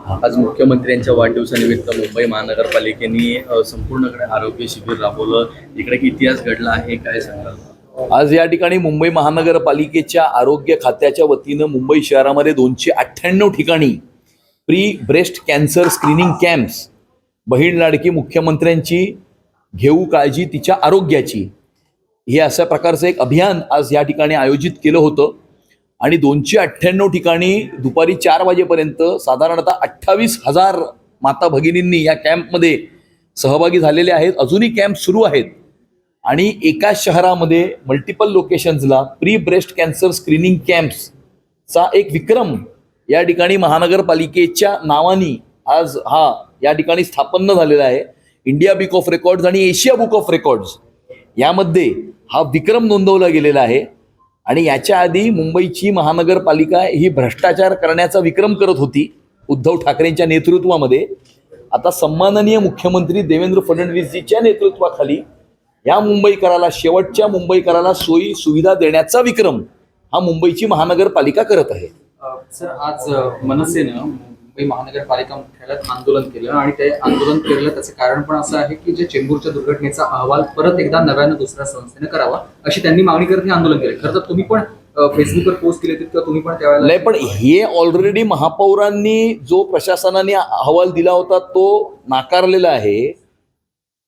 आज मुख्यमंत्र्यांच्या वाढदिवसानिमित्त मुंबई महानगरपालिकेने संपूर्णकडे आरोग्य शिबिर राबवलं. इकडे एक इतिहास घडला आहे, काय सांगाल? आज या ठिकाणी मुंबई महानगरपालिकेच्या आरोग्य खात्याच्या वतीनं मुंबई शहरामध्ये 298 ठिकाणी pre breast cancer screening camps, बहीण लाडकी मुख्यमंत्र्यांची घेऊ काळजी तिच्या आरोग्याची, हे अशा प्रकारचं एक अभियान आज या ठिकाणी आयोजित केलं होतं. आणि 298 ठिकाणी दुपारी 4 वाजेपर्यंत साधारणतः 28,000 माता भगिनींनी या कॅम्पमध्ये सहभागी झालेले आहेत. अजूनही कॅम्प सुरू आहेत आणि एका शहरामध्ये मल्टिपल लोकेशन्सला प्री ब्रेस्ट कॅन्सर स्क्रीनिंग कॅम्प्सचा एक विक्रम या ठिकाणी महानगरपालिकेच्या नावानी आज या ठिकाणी स्थापन झालेला आहे. इंडिया बुक ऑफ रेकॉर्ड्स आणि एशिया बुक ऑफ रेकॉर्ड्स यामध्ये हा विक्रम नोंदवला गेलेला आहे. आणि याच्या आधी मुंबईची महानगरपालिका ही भ्रष्टाचार करण्याचा विक्रम करत होती उद्धव ठाकरेंच्या नेतृत्वामध्ये. आता सन्माननीय मुख्यमंत्री देवेंद्र फडणवीसजीच्या नेतृत्वाखाली या मुंबईकराला, शेवटच्या मुंबईकराला सोयी सुविधा देण्याचा विक्रम हा मुंबईची महानगरपालिका करत आहे. सर, आज मनसेनं मुंबई महानगरपालिका मुख्यालयात आंदोलन केलं आणि ते आंदोलन केलं त्याचं कारण पण असं आहे की जे चेंबूरच्या दुर्घटनेचा अहवाल परत एकदा नव्यानं दुसऱ्या संस्थेने करावा अशी त्यांनी मागणी करत हे आंदोलन केले. खरं तर तुम्ही पण फेसबुकवर पोस्ट केले किंवा तुम्ही पण त्यावेळेला नाही, पण हे ऑलरेडी महापौरांनी जो प्रशासनाने अहवाल दिला होता तो नाकारलेला आहे.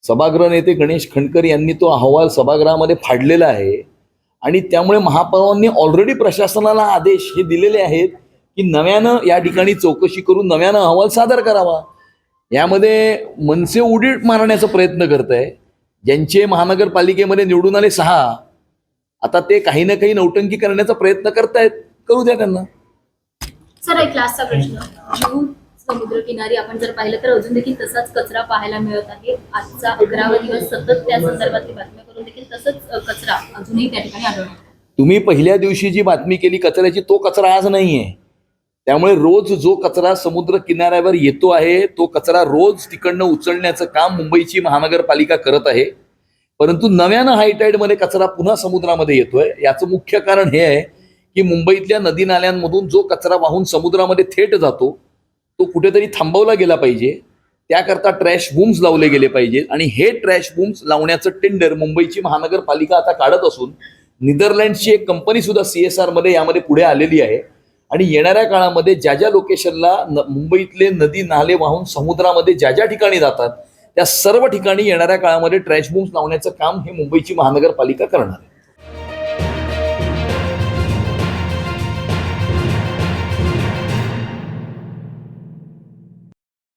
सभागृह नेते गणेश खंडकर यांनी तो अहवाल सभागृहामध्ये फाडलेला आहे आणि त्यामुळे महापौरांनी ऑलरेडी प्रशासनाला आदेश हे दिलेले आहेत की नव्यानं या ठिकाणी चौकशी करून नव्यानं अहवाल सादर करावा. यामध्ये मनसे उडी मारण्याचा प्रयत्न करत आहे. ज्यांचे महानगरपालिकेमध्ये निवडून आले 6, आता ते काही ना काही नौटंकी करण्याचा प्रयत्न करतायत. करू द्या त्यांना. सर, एक लास्टचा प्रश्न. जून समुद्र किनारी आपण जर पाहिलं तर अजून देखील तसाच कचरा पाहायला मिळत आहे. आजचा 11वा दिवस सतत त्या संदर्भातली बातम्या करून देखील तसंच कचरा अजूनही त्या ठिकाणी आढळतो. तुम्ही पहिल्या दिवशी जी बातमी केली कचऱ्याची, तो कचरा आज नाहीये. त्यामुळे रोज जो कचरा समुद्र किनाऱ्यावर येतो आहे तो कचरा रोज तिकडनं उचलण्याचं काम मुंबईची महानगरपालिका करत आहे. परंतु नव्यानं हायटाईडमध्ये कचरा पुन्हा समुद्रामध्ये येतोय. याचं मुख्य कारण हे आहे की मुंबईतल्या नदी नाल्यांमधून जो कचरा वाहून समुद्रामध्ये थेट जातो तो कुठेतरी थांबवला गेला पाहिजे. त्याकरता ट्रॅश बूम्स लावले गेले पाहिजेत आणि हे ट्रॅश बूम्स लावण्याचं टेंडर मुंबईची महानगरपालिका आता काढत असून नेदरलँड्सची एक कंपनी सुद्धा CSR मध्ये यामध्ये पुढे आलेली आहे. आणि येणाऱ्या काळामध्ये ज्या ज्या लोकेशनला मुंबईतले नदी नाले वाहून समुद्रामध्ये ज्या ज्या ठिकाणी जातात त्या सर्व ठिकाणी येणाऱ्या काळामध्ये ट्रॅश बूम्स लावण्याचं काम हे मुंबईची महानगरपालिका करणार आहे.